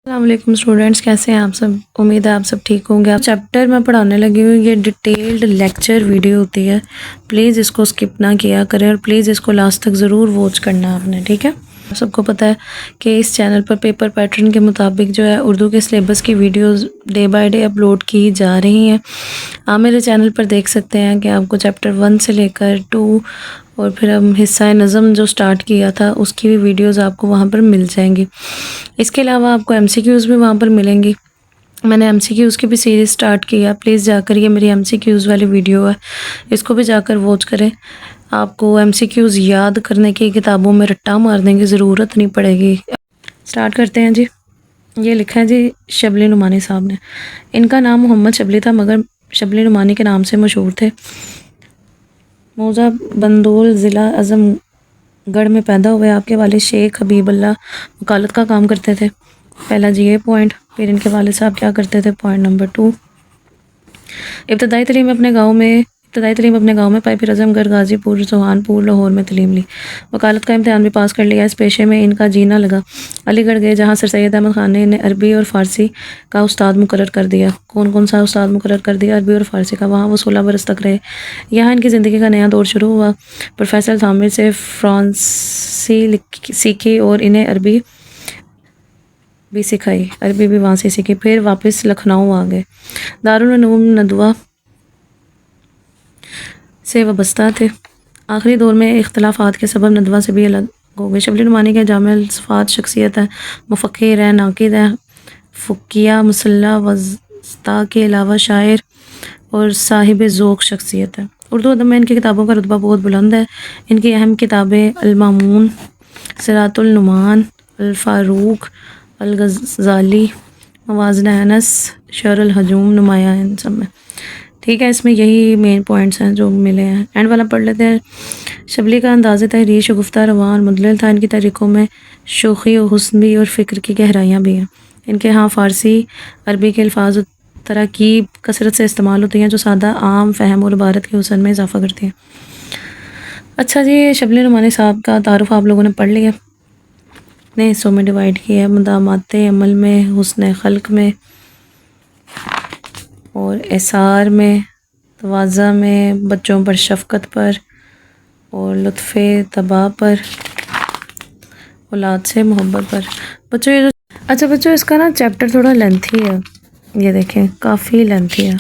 السلام علیکم اسٹوڈینٹس، کیسے ہیں آپ سب؟ امید ہے آپ سب ٹھیک ہوں گے۔ چیپٹر میں پڑھانے لگی ہوں، یہ ڈیٹیلڈ لیکچر ویڈیو ہوتی ہے، پلیز اس کو سکپ نہ کیا کریں اور پلیز اس کو لاسٹ تک ضرور واچ کرنا آپ نے، ٹھیک ہے؟ آپ سب کو پتہ ہے کہ اس چینل پر پیپر پیٹرن کے مطابق جو ہے اردو کے سلیبس کی videos day by day upload کی جا رہی ہیں۔ آپ میرے چینل پر دیکھ سکتے ہیں کہ آپ کو چیپٹر 1 سے لے کر 2 اور پھر ہم حصہ نظم جو سٹارٹ کیا تھا اس کی بھی ویڈیوز آپ کو وہاں پر مل جائیں گی۔ اس کے علاوہ آپ کو ایم سی کیوز بھی وہاں پر ملیں گی۔ میں نے ایم سی کیوز کی بھی سیریز سٹارٹ کیا، پلیز جا کر، یہ میری ایم سی کیوز والی ویڈیو ہے، اس کو بھی جا کر واچ کریں۔ آپ کو ایم سی کیوز یاد کرنے کی کتابوں میں رٹا مارنے کی ضرورت نہیں پڑے گی۔ سٹارٹ کرتے ہیں جی۔ یہ لکھا ہے جی شبلی نعمانی صاحب نے۔ ان کا نام محمد شبلی تھا مگر شبلی نعمانی کے نام سے مشہور تھے۔ موضع بندول ضلع اعظم گڑھ میں پیدا ہوئے۔ آپ کے والد شیخ حبیب اللہ وکالت کا کام کرتے تھے، پہلا جی اے پوائنٹ۔ پھر ان کے والد صاحب کیا کرتے تھے، پوائنٹ نمبر 2۔ ابتدائی تعلیم اپنے گاؤں میں پائی، پھر اعظم گڑھ، غازی پور، سہان پور، لاہور میں تعلیم لی۔ وکالت کا امتحان بھی پاس کر لیا۔ اس پیشے میں ان کا جی نہ لگا، علی گڑھ گئے جہاں سر سید احمد خان نے انہیں عربی اور فارسی کا استاد مقرر کر دیا۔ کون سا استاد مقرر کر دیا؟ عربی اور فارسی کا۔ وہاں وہ 16 برس تک رہے۔ یہاں ان کی زندگی کا نیا دور شروع ہوا۔ پروفیسر ثامر سے فرانسی سیکھی اور انہیں عربی بھی سکھائی، عربی بھی وہاں سے سیکھی۔ پھر واپس لکھنؤ آ گئے۔ دارالعلوم ندوہ سے وابستہ تھے۔ آخری دور میں اختلافات کے سبب ندوہ سے بھی الگ ہو گئے۔ شبلی نعمانی کے جامع الصفات شخصیت ہے، مفکر ہے، ناقد ہے، فقیہ مسلح وسطی کے علاوہ شاعر اور صاحب ذوق شخصیت ہے۔ اردو ادب میں ان کی کتابوں کا رتبہ بہت بلند ہے۔ ان کی اہم کتابیں المامون، سیرۃ النعمان، الفاروق، الغزالی، موازن انس، شعر الہجوم نمایاں ہیں ان سب میں، ٹھیک ہے؟ اس میں یہی مین پوائنٹس ہیں جو ملے ہیں۔ اینڈ والا پڑھ لیتے ہیں۔ شبلی کا انداز تحریر شگفتہ، رواں اور مدلل تھا۔ ان کی تحریکوں میں شوخی و حسن بھی اور فکر کی گہرائیاں بھی ہیں۔ ان کے ہاں فارسی عربی کے الفاظ و تراکیب کثرت سے استعمال ہوتی ہیں جو سادہ عام فہم اور عبارت کے حسن میں اضافہ کرتی ہیں۔ اچھا جی، شبلی نعمانی صاحب کا تعارف آپ لوگوں نے پڑھ لیا، اپنے حصوں میں ڈیوائیڈ کیا ہے، مدامات عمل میں، حسن خلق میں اور اثار میں، تواضع میں، بچوں پر شفقت پر اور لطف طبع پر، اولاد سے محبت پر۔ بچوں یہ اچھا بچوں، اس کا نا چیپٹر تھوڑا لینتھی ہے، یہ دیکھیں کافی لینتھی ہے۔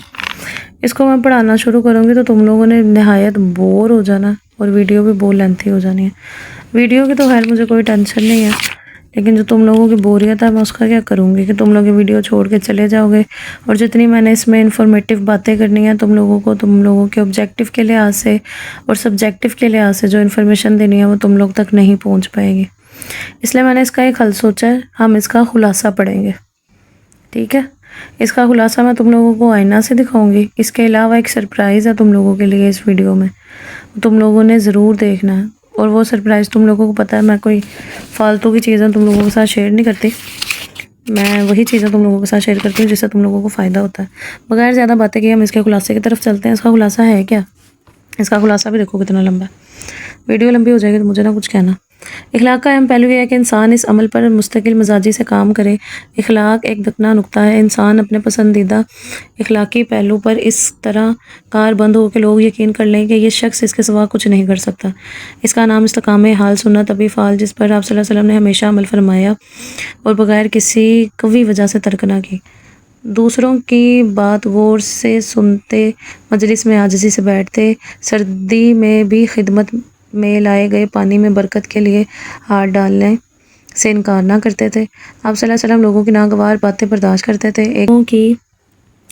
اس کو میں پڑھانا شروع کروں گی تو تم لوگوں نے نہایت بور ہو جانا اور ویڈیو بھی بہت لینتھی ہو جانی ہے۔ ویڈیو کی تو خیر مجھے کوئی ٹینشن نہیں ہے، لیکن جو تم لوگوں کی بوریت ہے میں اس کا کیا کروں گی کہ تم لوگ یہ ویڈیو چھوڑ کے چلے جاؤ گے، اور جتنی میں نے اس میں انفارمیٹیو باتیں کرنی ہیں تم لوگوں کے آبجیکٹیو کے لحاظ سے اور سبجیکٹیو کے لحاظ سے جو انفارمیشن دینی ہے وہ تم لوگ تک نہیں پہنچ پائے گی۔ اس لیے میں نے اس کا ایک حل سوچا ہے، ہم اس کا خلاصہ پڑھیں گے، ٹھیک ہے؟ اس کا خلاصہ میں تم لوگوں کو آئینہ سے دکھاؤں گی۔ اس کے علاوہ ایک سرپرائز ہے تم لوگوں کے لیے اس ویڈیو میں، تم لوگوں نے ضرور دیکھنا ہے، اور وہ سرپرائز تم لوگوں کو پتہ ہے میں کوئی فالتو کی چیزیں تم لوگوں کے ساتھ شیئر نہیں کرتی، میں وہی چیزیں تم لوگوں کے ساتھ شیئر کرتی ہوں جس سے تم لوگوں کو فائدہ ہوتا ہے۔ بغیر زیادہ باتیں کیے ہم اس کے خلاصے کی طرف چلتے ہیں۔ اس کا خلاصہ ہے کیا؟ اس کا خلاصہ بھی دیکھو کتنا لمبا ہے، ویڈیو لمبی ہو جائے گی تو مجھے نہ کچھ کہنا۔ اخلاق کا اہم پہلو یہ ہے کہ انسان اس عمل پر مستقل مزاجی سے کام کرے۔ اخلاق ایک دکنا نقطہ ہے، انسان اپنے پسندیدہ اخلاقی پہلو پر اس طرح کار بند ہو کہ لوگ یقین کر لیں کہ یہ شخص اس کے سوا کچھ نہیں کر سکتا۔ اس کا نام استقامہ حال سنت ابی فعال، جس پر آپ صلی اللہ علیہ وسلم نے ہمیشہ عمل فرمایا اور بغیر کسی قوی وجہ سے ترک نہ کی۔ دوسروں کی بات غور سے سنتے، مجلس میں عاجزی سے بیٹھتے، سردی میں بھی خدمت میں لائے گئے پانی میں برکت کے لیے ہاتھ ڈالنے سے انکار نہ کرتے تھے۔ آپ صلی اللہ علیہ وسلم لوگوں کی ناگوار باتیں برداشت کرتے تھے، ایکوں کی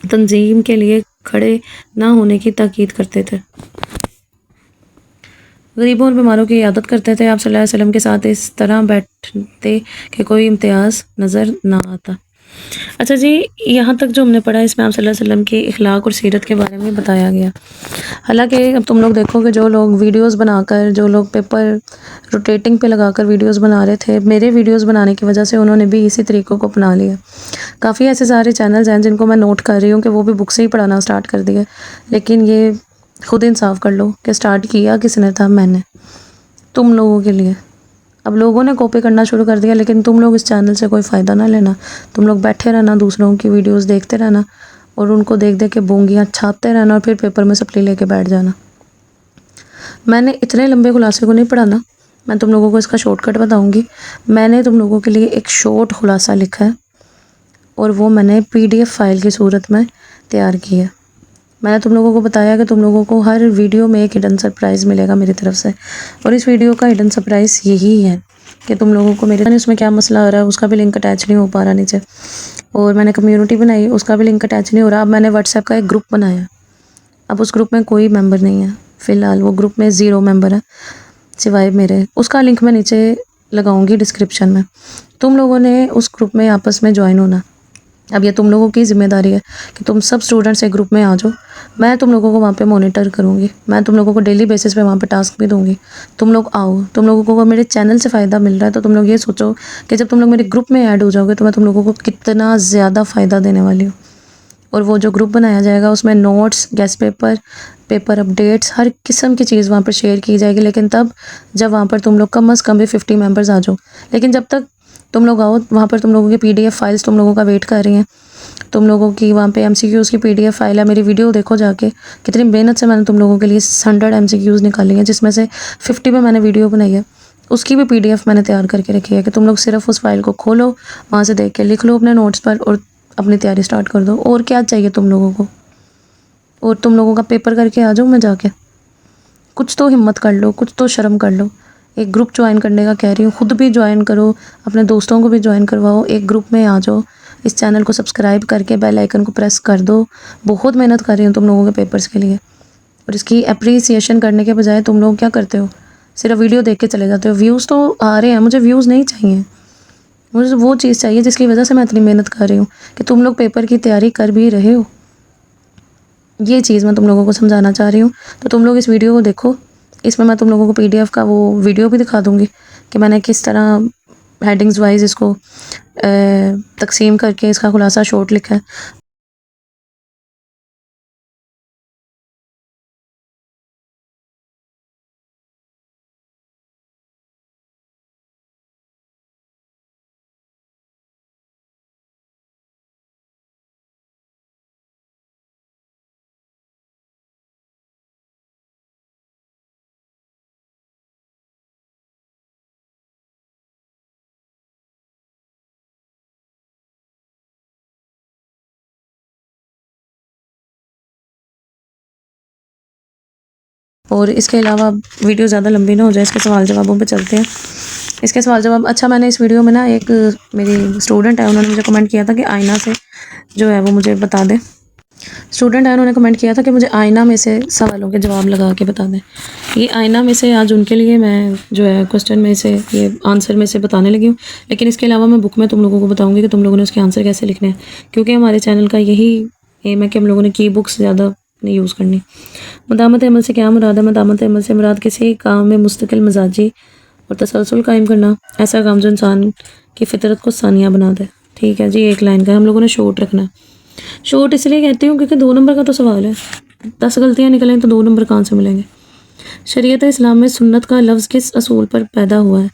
تنظیم کے لیے کھڑے نہ ہونے کی تاکید کرتے تھے، غریبوں اور بیماروں کی عیادت کرتے تھے۔ آپ صلی اللہ علیہ وسلم کے ساتھ اس طرح بیٹھتے کہ کوئی امتیاز نظر نہ آتا۔ اچھا جی، یہاں تک جو ہم نے پڑھا اس میں آپ صلی اللہ علیہ وسلم کی اخلاق اور سیرت کے بارے میں بتایا گیا۔ حالانکہ اب تم لوگ دیکھو کہ جو لوگ ویڈیوز بنا کر، جو لوگ پیپر روٹیٹنگ پہ لگا کر ویڈیوز بنا رہے تھے، میرے ویڈیوز بنانے کی وجہ سے انہوں نے بھی اسی طریقوں کو اپنا لیا۔ کافی ایسے سارے چینلز ہیں جن کو میں نوٹ کر رہی ہوں کہ وہ بھی بک سے ہی پڑھانا سٹارٹ کر دیا، لیکن یہ خود انصاف کر لو کہ سٹارٹ کیا کس نے تھا؟ میں نے، تم لوگوں کے لیے۔ اب لوگوں نے کاپی کرنا شروع کر دیا، لیکن تم لوگ اس چینل سے کوئی فائدہ نہ لینا. تم لوگ بیٹھے رہنا، دوسروں کی ویڈیوز دیکھتے رہنا اور ان کو دیکھ دیکھ کے بونگیاں چھاپتے رہنا اور پھر پیپر میں سپلی لے کے بیٹھ جانا. میں نے اتنے لمبے خلاصے کو نہیں پڑھانا، میں تم لوگوں کو اس کا شارٹ کٹ بتاؤں گی. میں نے تم لوگوں کے لیے ایک شارٹ خلاصہ لکھا ہے اور وہ میں نے PDF فائل کی صورت میں تیار کی ہے. میں نے تم لوگوں کو بتایا کہ تم لوگوں کو ہر ویڈیو میں ایک ہڈن سرپرائز ملے گا میری طرف سے، اور اس ویڈیو کا ہڈن سرپرائز یہی ہے کہ تم لوگوں کو میرے اس میں کیا مسئلہ آ رہا ہے اس کا بھی لنک اٹیچ نہیں ہو پا رہا نیچے، اور میں نے کمیونٹی بنائی اس کا بھی لنک اٹیچ نہیں ہو رہا. اب میں نے واٹس ایپ کا ایک گروپ بنایا، اب اس گروپ میں کوئی ممبر نہیں ہے فی الحال، وہ گروپ میں 0 ممبر ہے سوائے میرے. اس کا لنک میں نیچے لگاؤں گی ڈسکرپشن میں. تم لوگوں نے اس گروپ میں آپس میں جوائن ہونا. اب یہ تم لوگوں کی ذمہ داری ہے کہ تم سب اسٹوڈنٹس ایک گروپ میں آ جاؤ. میں تم لوگوں کو وہاں پہ مانیٹر کروں گی، میں تم لوگوں کو ڈیلی بیسس پہ وہاں پہ ٹاسک بھی دوں گی. تم لوگ آؤ، تم لوگوں کو میرے چینل سے فائدہ مل رہا ہے تو تم لوگ یہ سوچو کہ جب تم لوگ میرے گروپ میں ایڈ ہو جاؤ گے تو میں تم لوگوں کو کتنا زیادہ فائدہ دینے والی ہوں. اور وہ جو گروپ بنایا جائے گا اس میں نوٹس، گیسٹ پیپر اپڈیٹس، ہر قسم کی چیز وہاں پر شیئر کی جائے گی، لیکن تب جب وہاں پر تم لوگ کم از کم بھی 50 ممبرز آ جاؤ. لیکن جب تک تم لوگ آؤ وہاں پر تم لوگوں کی PDF فائلز تم لوگوں کا ویٹ کر رہی ہیں. تم لوگوں کی وہاں پہ MCQs کی PDF فائل ہے. میری ویڈیو دیکھو جا کے، کتنی محنت سے میں نے تم لوگوں کے لیے 100 MCQs نکالی ہیں، جس میں سے 50 پہ میں نے ویڈیو بنائی ہے. اس کی بھی PDF میں نے تیار کر کے رکھی ہے کہ تم لوگ صرف اس فائل کو کھولو، وہاں سے دیکھ کے لکھ لو اپنے نوٹس پر اور اپنی تیاری سٹارٹ کر دو. اور کیا چاہیے تم لوگوں کو؟ اور تم لوگوں کا پیپر کر کے آ جاؤ میں جا کے. کچھ تو ہمت کر لو، کچھ تو شرم کر لو. ایک گروپ جوائن کرنے کا کہہ رہی ہوں، خود بھی جوائن کرو، اپنے دوستوں کو بھی جوائن کرواؤ، ایک گروپ میں آ جاؤ. اس چینل کو سبسکرائب کر کے بیل آئیکن کو پریس کر دو. بہت محنت کر رہی ہوں تم لوگوں کے پیپرز کے لیے، اور اس کی اپریسیشن کرنے کے بجائے تم لوگ کیا کرتے ہو؟ صرف ویڈیو دیکھ کے چلے جاتے ہو. ویوز تو آ رہے ہیں، مجھے ویوز نہیں چاہیے. مجھے وہ چیز چاہیے جس کی وجہ سے میں اتنی محنت کر رہی ہوں کہ تم لوگ پیپر کی تیاری کر بھی رہے ہو. یہ چیز میں تم لوگوں کو سمجھانا چاہ رہی ہوں. تو تم لوگ اس ویڈیو کو دیکھو، اس میں تم لوگوں کو PDF کا وہ ویڈیو بھی دکھا دوں گی کہ میں نے کس طرح ہیڈنگز وائز اس کو تقسیم کر کے اس کا خلاصہ شارٹ لکھا ہے. اور اس کے علاوہ ویڈیو زیادہ لمبی نہ ہو جائے، اس کے سوال جوابوں پہ چلتے ہیں. اس کے سوال جواب اچھا، میں نے اس ویڈیو میں نا ایک میری اسٹوڈنٹ ہے، انہوں نے مجھے کمنٹ کیا تھا کہ آئینہ سے جو ہے وہ مجھے بتا دیں. اسٹوڈنٹ ہے، انہوں نے کمنٹ کیا تھا کہ مجھے آئینہ میں سے سوالوں کے جواب لگا کے بتا دیں. یہ آئینہ میں سے آج ان کے لیے میں جو ہے کوسچن میں سے یہ آنسر میں سے بتانے لگی ہوں. لیکن اس کے علاوہ میں بک میں تم لوگوں کو بتاؤں گی کہ تم لوگوں نے اس کے آنسر کیسے لکھنے ہیں، کیونکہ ہمارے چینل کا یہی ایم ہے کہ ہم لوگوں نے کی بکس زیادہ نہیں یوز کرنی. مدامت عمل سے کیا مراد ہے؟ مدامت عمل سے مراد کسی کام میں مستقل مزاجی اور تسلسل قائم کرنا، ایسا کام جو انسان کی فطرت کو ثانیہ بنا دے. ٹھیک ہے جی، ایک لائن کا ہم لوگوں نے شورٹ رکھنا ہے. شورٹ اس لیے کہتی ہوں کیونکہ 2 نمبر کا تو سوال ہے، 10 غلطیاں نکلیں تو 2 نمبر کہاں سے ملیں گے. شریعت اسلام میں سنت کا لفظ کس اصول پر پیدا ہوا ہے؟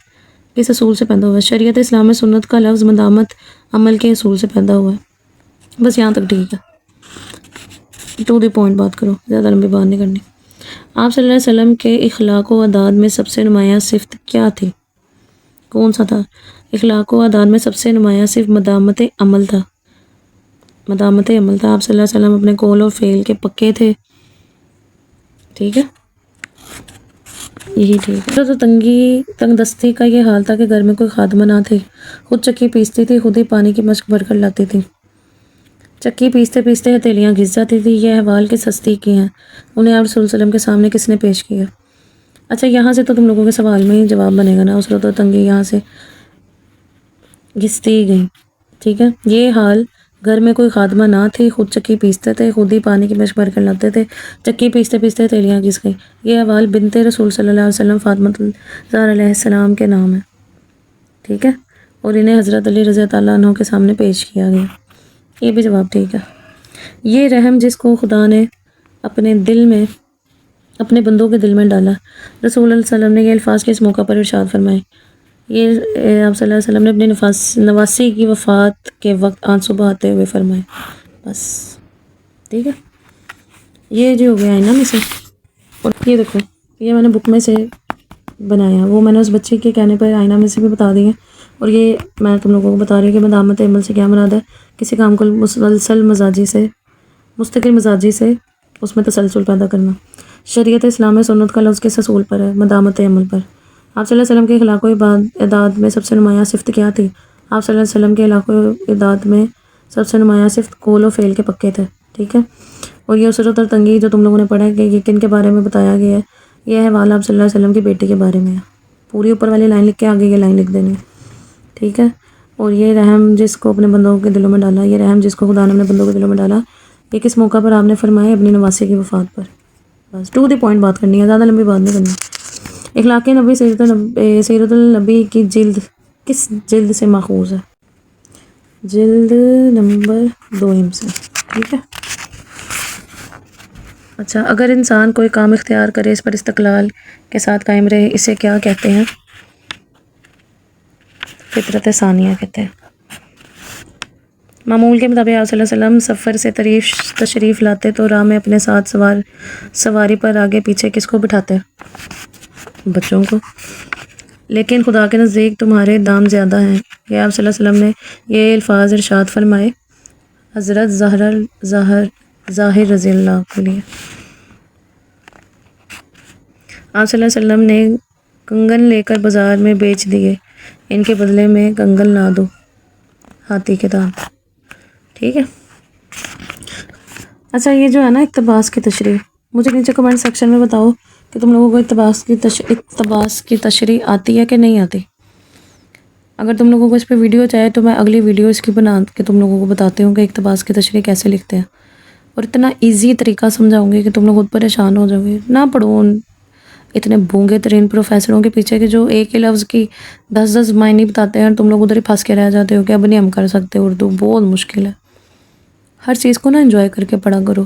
کس اصول سے پیدا ہوا ہے؟ شریعت اسلام میں سنت کا لفظ مدامت عمل کے اصول سے پیدا ہوا ہے. بس یہاں تک ٹھیک ہے، ٹو دی پوائنٹ بات کرو، زیادہ لمبی بات نہیں کرنی. آپ صلی اللہ علیہ وسلم کے اخلاق و عادات میں سب سے نمایاں صفت کیا تھی؟ کون سا تھا؟ اخلاق و عادات میں سب سے نمایاں صفت مدامت عمل تھا. مدامت عمل تھا. آپ صلی اللہ علیہ وسلم اپنے قول اور فعل کے پکے تھے. ٹھیک ہے، یہی ٹھیک ہے. تو تنگ دستی کا یہ حال تھا کہ گھر میں کوئی خادمہ نہ تھی، خود چکی پیستی تھی، خود ہی پانی کی مشق بھر کر لاتی تھی. چکی پیستے پیستے ہتھیلیاں گھس جاتی تھی. یہ احوال کس ہستی کی ہیں؟ انہیں آپ صلی اللہ علیہ وسلم کے سامنے کس نے پیش کیا؟ اچھا، یہاں سے تو تم لوگوں کے سوال میں ہی جواب بنے گا نا. اس وقت تو تنگی یہاں سے گھستی گئی. ٹھیک ہے، یہ حال گھر میں کوئی خادمہ نہ تھی، خود چکی پیستے تھے، خود ہی پانی کی مشق بھر کر لاتے تھے. چکی پیستے پیستے ہتھیلیاں گھس گئی. یہ احوال بنت رسول صلی اللہ علیہ وسلم فاطمہ الزہرا علیہ السلام کے نام ہے. ٹھیک ہے، اور انہیں حضرت علی رضی اللہ عنہ کے سامنے پیش کیا گیا. یہ بھی جواب ٹھیک ہے. یہ رحم جس کو خدا نے اپنے بندوں کے دل میں ڈالا، رسول اللہ صلی اللہ علیہ وسلم نے یہ الفاظ کس موقع پر ارشاد فرمائے؟ یہ آپ صلی اللہ علیہ وسلم نے اپنے نواسی کی وفات کے وقت آنسو بہاتے ہوئے فرمائے. بس ٹھیک ہے. یہ جو ہو گیا آئینہ میں سے، اور یہ دیکھو یہ میں نے بک میں سے بنایا، وہ میں نے اس بچے کے کہنے پر آئینہ میں سے بھی بتا دی ہے. اور یہ میں تم لوگوں کو بتا رہی ہوں کہ مدامت عمل سے کیا مراد ہے. کسی کام کو مستقل مزاجی سے اس میں تسلسل پیدا کرنا. شریعت اسلام میں سنت کا لفظ کس اصول پر ہے؟ مدامت عمل پر. آپ صلی اللہ علیہ وسلم کے اخلاق و اعداد میں سب سے نمایاں صفت کیا تھی؟ آپ صلی اللہ علیہ وسلم کے اخلاق و اعداد میں سب سے نمایاں صفت قول و فعل کے پکے تھے. ٹھیک ہے. اور یہ اسرت اور تنگی جو تم لوگوں نے پڑھا ہے کہ یہ کن کے بارے میں بتایا گیا ہے، یہ حوالہ آپ صلی اللہ علیہ وسلم کی بیٹی کے بارے میں ہے. پوری اوپر والی لائن لکھ کے آگے یہ لائن لکھ دینی ہے. ٹھیک ہے. اور یہ رحم جس کو اپنے بندوں کے دلوں میں ڈالا، یہ رحم جس کو خدا نے اپنے بندوں کے دلوں میں ڈالا، یہ کس موقع پر آپ نے فرمایا؟ اپنی نواسی کی وفات پر. بس ٹو دی پوائنٹ بات کرنی ہے، زیادہ لمبی بات نہیں کرنی. اخلاق نبی سیرت النبی کی جلد کس جلد سے ماخوذ ہے؟ جلد نمبر 2 سے. ٹھیک ہے. اچھا، اگر انسان کوئی کام اختیار کرے اس پر استقلال کے ساتھ قائم رہے، اسے کیا کہتے ہیں؟ فطرت ثانیہ کہتے ہیں. معمول کے مطابق آپ صلی اللہ علیہ وسلم سفر سے تشریف لاتے تو راہ میں اپنے ساتھ سواری پر آگے پیچھے کس کو بٹھاتے؟ بچوں کو. لیکن خدا کے نزدیک تمہارے دام زیادہ ہیں. یہ آپ صلی اللہ علیہ وسلم نے یہ الفاظ ارشاد فرمائے حضرت ظاہر رضی اللہ کے لیے. آپ صلی اللہ علیہ وسلم نے کنگن لے کر بازار میں بیچ دیے، ان کے بدلے میں کنگن نہ دو، ہاتھی کے دانت. ٹھیک ہے. اچھا، یہ جو ہے نا اقتباس کی تشریح، مجھے نیچے کمنٹ سیکشن میں بتاؤ کہ تم لوگوں کو اقتباس کی تشریح آتی ہے کہ نہیں آتی. اگر تم لوگوں کو اس پہ ویڈیو چاہے تو میں اگلی ویڈیو اس کی بنا کے تم لوگوں کو بتاتی ہوں کہ اقتباس کی تشریح کیسے لکھتے ہیں، اور اتنا ایزی طریقہ سمجھاؤں گی کہ تم لوگ خود پریشان ہو جاؤ گے. نہ پڑھو اتنے بونگے ترین پروفیسروں کے پیچھے کہ جو ایک ہی لفظ کی 10 معنی بتاتے ہیں اور تم لوگ ادھر ہی پھنس کے رہ جاتے ہو کہ اب نہیں ہم کر سکتے، اردو بہت مشکل ہے. ہر چیز کو نا انجوائے کر کے پڑھا کرو.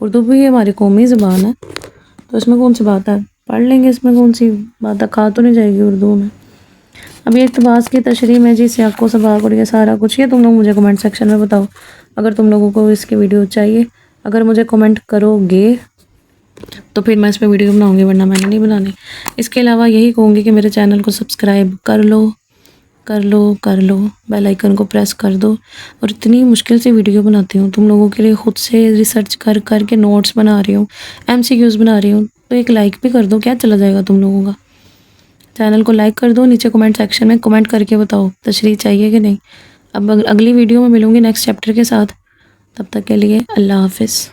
اردو بھی ہماری قومی زبان ہے تو اس میں کون سی بات ہے، پڑھ لیں گے، اس میں کون سی بات ہے، کھا تو نہیں جائے گی اردو میں. اب یہ اقتباس کی تشریح میں جی سیاق کو سباق اور یہ سارا کچھ، یہ تم لوگ مجھے کمنٹ سیکشن میں بتاؤ اگر تم لوگوں کو اس کی ویڈیو چاہیے. اگر مجھے کمنٹ کرو گے تو پھر میں اس پہ ویڈیو بناؤں گی، ورنہ میں نے نہیں بنانی. اس کے علاوہ یہی کہوں گی کہ میرے چینل کو سبسکرائب کر لو، بیل آئیکن کو پریس کر دو. اور اتنی مشکل سے ویڈیو بناتی ہوں تم لوگوں کے لیے، خود سے ریسرچ کر کے نوٹس بنا رہی ہوں، MCQs بنا رہی ہوں، تو ایک لائک بھی کر دو، کیا چلا جائے گا تم لوگوں کا. چینل کو لائک کر دو، نیچے کمنٹ سیکشن میں کمنٹ کر کے بتاؤ تشریح چاہیے کہ نہیں. اب اگلی ویڈیو میں ملوں گی نیکسٹ چیپٹر کے ساتھ. تب تک کے لیے اللہ حافظ.